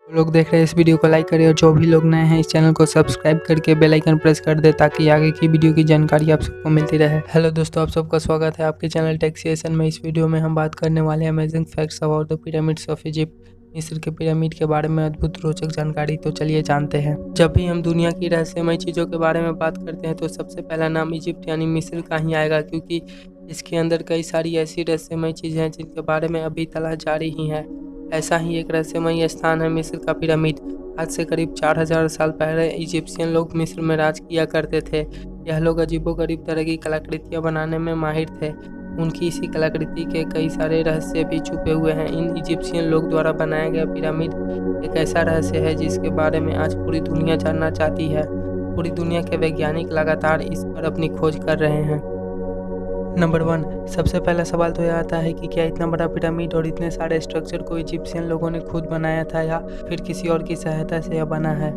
लोग देख रहे हैं इस वीडियो को लाइक करें और जो भी लोग नए हैं इस चैनल को सब्सक्राइब करके बेल आइकन प्रेस कर दे ताकि आगे की वीडियो की जानकारी आप सबको मिलती रहे। हेलो दोस्तों, आप सबका स्वागत है आपके चैनल टेक्सिएशन में। इस वीडियो में हम बात करने वाले हैं amazing facts about the pyramids of Egypt, मिस्र के पिरामिड के बारे में अद्भुत रोचक जानकारी। तो चलिए जानते हैं। जब भी हम दुनिया की रहस्यमय चीज़ों के बारे में बात करते हैं तो सबसे पहला नाम इजिप्ट यानी मिस्र का ही आएगा, क्योंकि इसके अंदर कई सारी ऐसी रहस्यमय चीज़ें हैं जिनके बारे में अभी तलाश जारी ही है। ऐसा ही एक रहस्यमय स्थान है मिस्र का पिरामिड। आज से करीब 4000 साल पहले इजिप्शियन लोग मिस्र में राज किया करते थे। यह लोग अजीबोगरीब तरह की कलाकृतियाँ बनाने में माहिर थे। उनकी इसी कलाकृति के कई सारे रहस्य भी छुपे हुए हैं। इन इजिप्शियन लोग द्वारा बनाया गया पिरामिड एक ऐसा रहस्य है जिसके बारे में आज पूरी दुनिया जानना चाहती है। पूरी दुनिया के वैज्ञानिक लगातार इस पर अपनी खोज कर रहे हैं। नंबर 1, सबसे पहला सवाल तो यह आता है कि क्या इतना बड़ा पिरामिड और इतने सारे स्ट्रक्चर को इजिप्शियन लोगों ने खुद बनाया था या फिर किसी और की सहायता से यह बना है।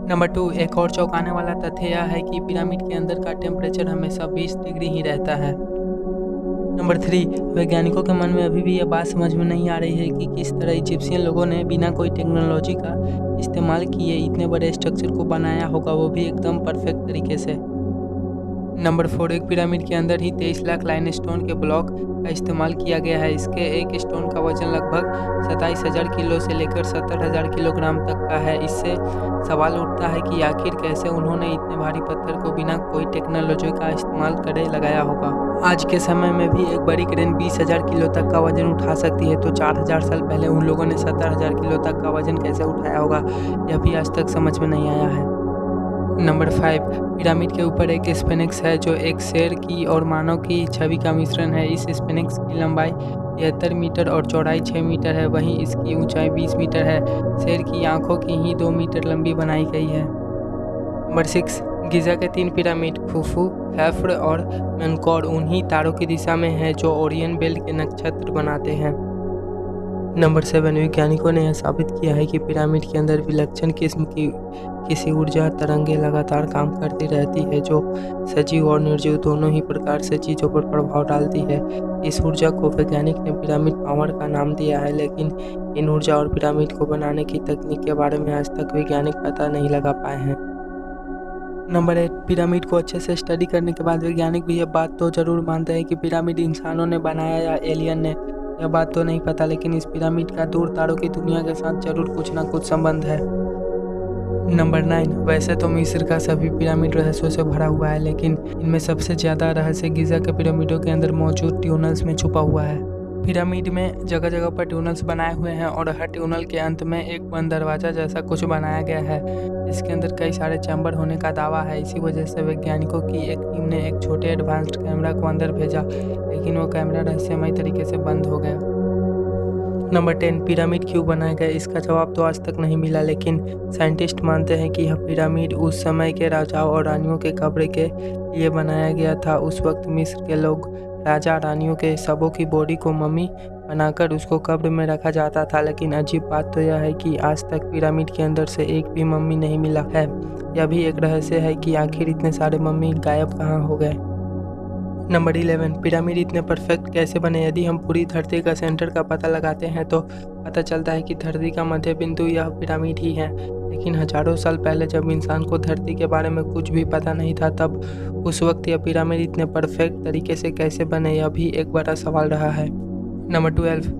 नंबर 2, एक और चौंकाने वाला तथ्य यह है कि पिरामिड के अंदर का टेम्परेचर हमेशा 20 डिग्री ही रहता है। नंबर 3, वैज्ञानिकों के मन में अभी भी यह बात समझ में नहीं आ रही है कि किस तरह इजिप्शियन लोगों ने बिना कोई टेक्नोलॉजी का इस्तेमाल किए इतने बड़े स्ट्रक्चर को बनाया होगा, वो भी एकदम परफेक्ट तरीके से। नंबर 4, एक पिरामिड के अंदर ही 23 लाख लाइमस्टोन के ब्लॉक का इस्तेमाल किया गया है। इसके एक स्टोन का वजन लगभग 27,000 किलो से लेकर 70,000 किलोग्राम तक का है। इससे सवाल उठता है कि आखिर कैसे उन्होंने इतने भारी पत्थर को बिना कोई टेक्नोलॉजी का इस्तेमाल करे लगाया होगा। आज के समय में भी एक बड़ी क्रेन 20,000 किलो तक का वजन उठा सकती है, तो 4000 साल पहले उन लोगों ने 70,000 किलो तक का वजन कैसे उठाया होगा, यह भी आज तक समझ में नहीं आया है। नंबर 5, पिरामिड के ऊपर एक स्फिंक्स है जो एक शेर की और मानव की छवि का मिश्रण है। इस स्फिंक्स की लंबाई 73 मीटर और चौड़ाई 6 मीटर है, वहीं इसकी ऊंचाई 20 मीटर है। शेर की आंखों की ही 2 मीटर लंबी बनाई गई है। नंबर 6, गिजा के 3 पिरामिड खुफू, खफ्र और मेनकौर उन्हीं तारों की दिशा में है जो ओरियन बेल्ट के नक्षत्र बनाते हैं। नंबर 7, वैज्ञानिकों ने यह साबित किया है कि पिरामिड के अंदर विलक्षण किस्म की किसी ऊर्जा तरंगें लगातार काम करती रहती है जो सजीव और निर्जीव दोनों ही प्रकार से चीज़ों पर प्रभाव डालती है। इस ऊर्जा को वैज्ञानिक ने पिरामिड पावर का नाम दिया है, लेकिन इन ऊर्जा और पिरामिड को बनाने की तकनीक के बारे में आज तक वैज्ञानिक पता नहीं लगा पाए हैं। नंबर 8, पिरामिड को अच्छे से स्टडी करने के बाद वैज्ञानिक भी यह बात तो जरूर मानते हैं कि पिरामिड इंसानों ने बनाया या एलियन ने, यह बात तो नहीं पता, लेकिन इस पिरामिड का दूर तारों की दुनिया के साथ जरूर कुछ ना कुछ संबंध है। नंबर 9, वैसे तो मिस्र का सभी पिरामिड रहस्यों से भरा हुआ है, लेकिन इनमें सबसे ज़्यादा रहस्य गिजा के पिरामिडों के अंदर मौजूद ट्यूनल्स में छुपा हुआ है। पिरामिड में जगह जगह पर ट्यूनल्स बनाए हुए हैं और हर ट्यूनल के अंत में एक बंद दरवाज़ा जैसा कुछ बनाया गया है। इसके अंदर कई सारे चैम्बर होने का दावा है। इसी वजह से वैज्ञानिकों की एक टीम ने एक छोटे एडवांस्ड कैमरा को अंदर भेजा, लेकिन वो कैमरा रहस्यमय तरीके से बंद हो गया। नंबर 10, पिरामिड क्यों बनाया गया, इसका जवाब तो आज तक नहीं मिला, लेकिन साइंटिस्ट मानते हैं कि यह पिरामिड उस समय के राजाओं और रानियों के कब्र के लिए बनाया गया था। उस वक्त मिस्र के लोग राजा रानियों के शवों की बॉडी को मम्मी बनाकर उसको कब्र में रखा जाता था, लेकिन अजीब बात तो यह है कि आज तक पिरामिड के अंदर से एक भी मम्मी नहीं मिला है। यह भी एक रहस्य है कि आखिर इतने सारे मम्मी गायब कहाँ हो गए। नंबर 11, पिरामिड इतने परफेक्ट कैसे बने। यदि हम पूरी धरती का सेंटर का पता लगाते हैं तो पता चलता है कि धरती का मध्य बिंदु यह पिरामिड ही है, लेकिन हजारों साल पहले जब इंसान को धरती के बारे में कुछ भी पता नहीं था, तब उस वक्त यह पिरामिड इतने परफेक्ट तरीके से कैसे बने, यह भी एक बड़ा सवाल रहा है। नंबर 12,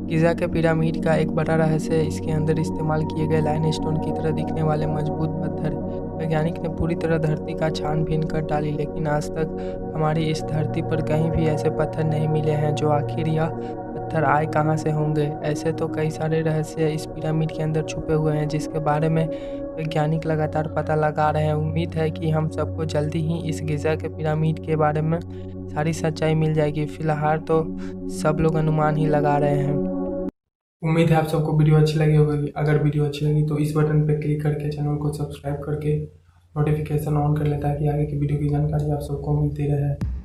गिजा के पिरामिड का एक बड़ा रहस्य है इसके अंदर इस्तेमाल किए गए लाइमस्टोन की तरह दिखने वाले मजबूत पत्थर। वैज्ञानिक ने पूरी तरह धरती का छानबीन कर डाली, लेकिन आज तक हमारी इस धरती पर कहीं भी ऐसे पत्थर नहीं मिले हैं। जो आखिर यह पत्थर आए कहाँ से होंगे। ऐसे तो कई सारे रहस्य इस पिरामिड के अंदर छुपे हुए हैं जिसके बारे में वैज्ञानिक लगातार पता लगा रहे हैं। उम्मीद है कि हम सबको जल्दी ही इस गिजा के पिरामिड के बारे में सारी सच्चाई मिल जाएगी। फिलहाल तो सब लोग अनुमान ही लगा रहे हैं। उम्मीद है आप सबको वीडियो अच्छी लगी होगी। अगर वीडियो अच्छी लगी तो इस बटन पर क्लिक करके चैनल को सब्सक्राइब करके नोटिफिकेशन ऑन कर लें ताकि आगे की वीडियो की जानकारी आप सबको मिलती रहे।